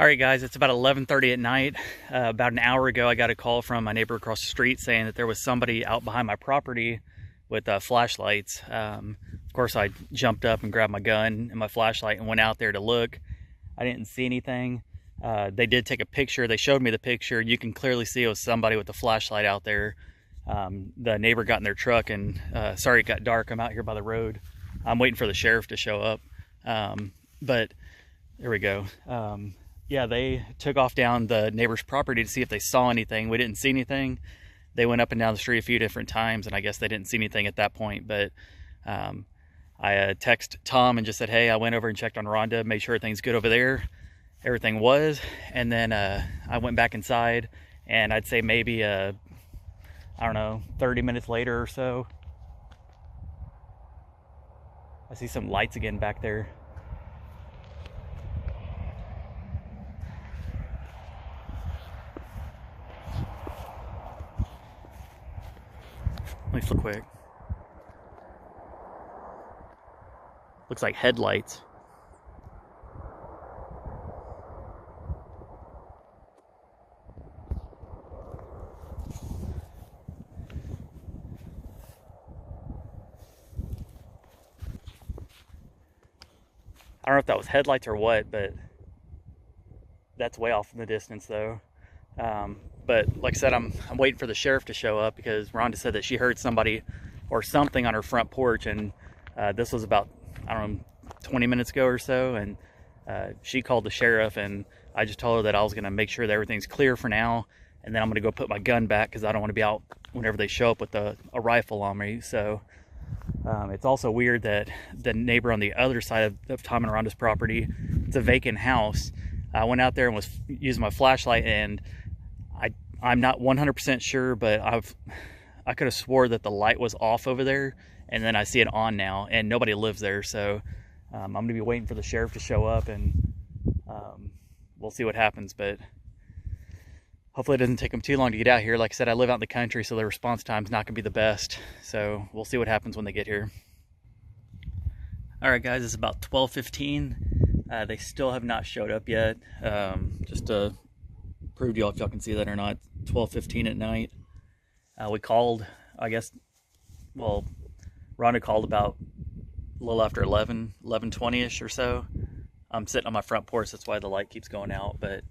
Alright guys, it's about 11:30 at night. About an hour ago I got a call from my neighbor across the street saying that there was somebody out behind my property with flashlights. Of course I jumped up and grabbed my gun and my flashlight and went out there to look. I didn't see anything. They did take a picture. They showed me the picture. You can clearly see it was somebody with a flashlight out there. The neighbor got in their truck and sorry it got dark. I'm out here by the road. I'm waiting for the sheriff to show up. But there we go. Yeah, they took off down the neighbor's property to see if they saw anything. We didn't see anything. They went up and down the street a few different times, and I guess they didn't see anything at that point. But I texted Tom and just said, hey, I went over and checked on Rhonda, made sure everything's good over there. Everything was. And then I went back inside, and I'd say maybe, I don't know, 30 minutes later or so, I see some lights again back there. Let me look quick. Looks like headlights. I don't know if that was headlights or what, but that's way off in the distance though. But like I said, I'm waiting for the sheriff to show up because Rhonda said that she heard somebody or something on her front porch, and this was about, I don't know, 20 minutes ago or so, and she called the sheriff, and I just told her that I was going to make sure that everything's clear for now, and then I'm going to go put my gun back because I don't want to be out whenever they show up with a rifle on me. So it's also weird that the neighbor on the other side of Tom and Rhonda's property, it's a vacant house. I went out there and was using my flashlight, and I'm not 100% sure, but I could have swore that the light was off over there, and then I see it on now, and nobody lives there. So I'm going to be waiting for the sheriff to show up, and we'll see what happens. But hopefully it doesn't take them too long to get out here. Like I said, I live out in the country, so the response time's not going to be the best. So we'll see what happens when they get here. All right, guys, it's about 12:15. They still have not showed up yet. Just to prove to y'all if y'all can see that or not, 12:15 at night. We called, I guess, well, Rhonda called about a little after 11:20ish or so. I'm sitting on my front porch, that's why the light keeps going out. But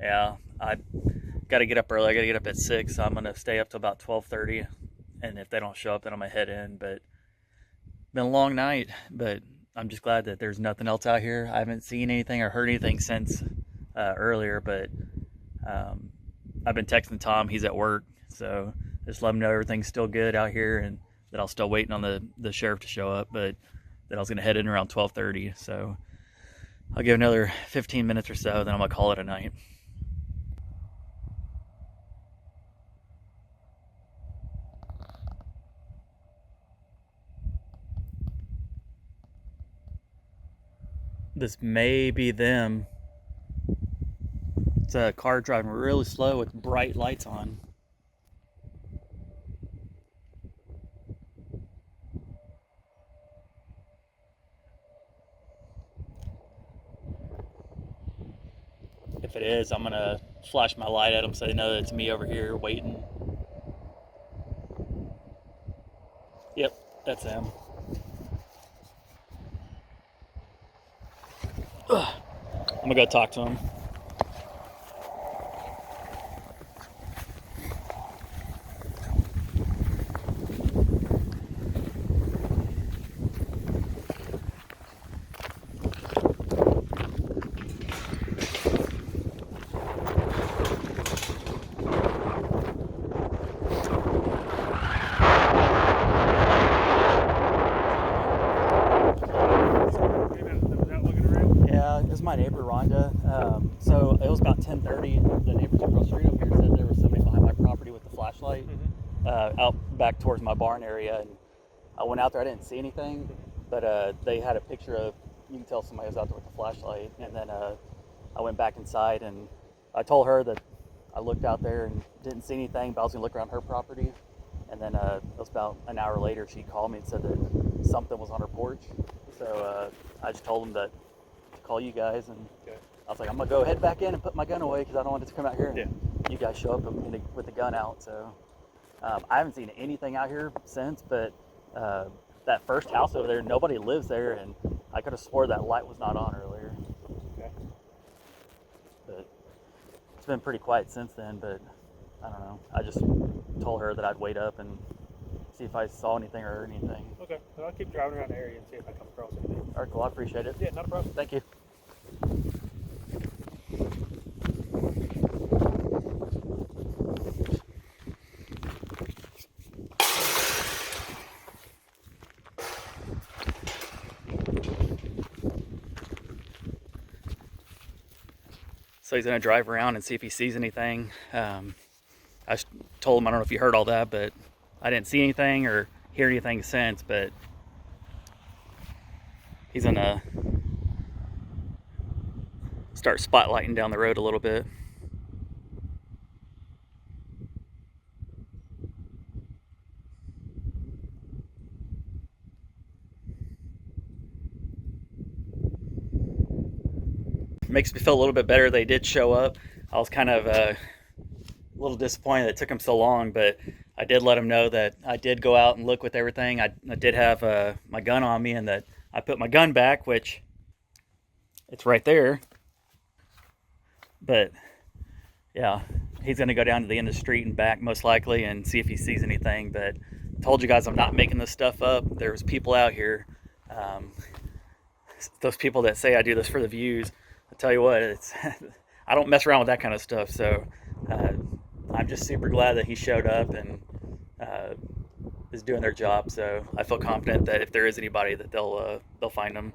yeah, I got to get up early. I got to get up at 6, so I'm going to stay up till about 12:30. And if they don't show up, then I'm going to head in. But been a long night, but I'm just glad that there's nothing else out here. I haven't seen anything or heard anything since earlier, but I've been texting Tom. He's at work, so just let him know everything's still good out here, and that I'll still waiting on the sheriff to show up, but that I was going to head in around 12:30. So I'll give another 15 minutes or so, then I'm going to call it a night. This may be them. It's a car driving really slow with bright lights on. If it is, I'm gonna flash my light at them so they know that it's me over here waiting. Yep, that's them. I'm gonna go talk to him. This is my neighbor Rhonda. So it was about 10:30. The neighbors across the street over here said there was somebody behind my property with the flashlight out back towards my barn area. And I went out there. I didn't see anything, but they had a picture of, you can tell somebody was out there with the flashlight. And then I went back inside, and I told her that I looked out there and didn't see anything, but I was gonna look around her property. And then it was about an hour later, she called me and said that something was on her porch. So I just told them that call you guys, and Okay. I was like, I'm gonna go head back in and put my gun away because I don't want it to come out here and Yeah. you guys show up with the gun out. So I haven't seen anything out here since, but that first house over there, nobody lives there, and I could have swore that light was not on earlier. Okay. But it's been pretty quiet since then, but I don't know. I just told her that I'd wait up and see if I saw anything or heard anything. Okay. Well, I'll keep driving around the area and see if I come across anything. All right, cool. I appreciate it. Yeah, not a problem. Thank you. So he's going to drive around and see if he sees anything. I told him, I don't know if you heard all that, but I didn't see anything or hear anything since, but he's going to start spotlighting down the road a little bit. Makes me feel a little bit better they did show up. I was kind of a little disappointed that it took them so long, but I did let them know that I did go out and look with everything. I did have my gun on me, and that I put my gun back, which it's right there. But yeah, he's going to go down to the end of the street and back most likely and see if he sees anything. But I told you guys I'm not making this stuff up. There's people out here. Those people that say I do this for the views, I tell you what, it's I don't mess around with that kind of stuff. So I'm just super glad that he showed up and is doing their job. So I feel confident that if there is anybody, that they'll find him.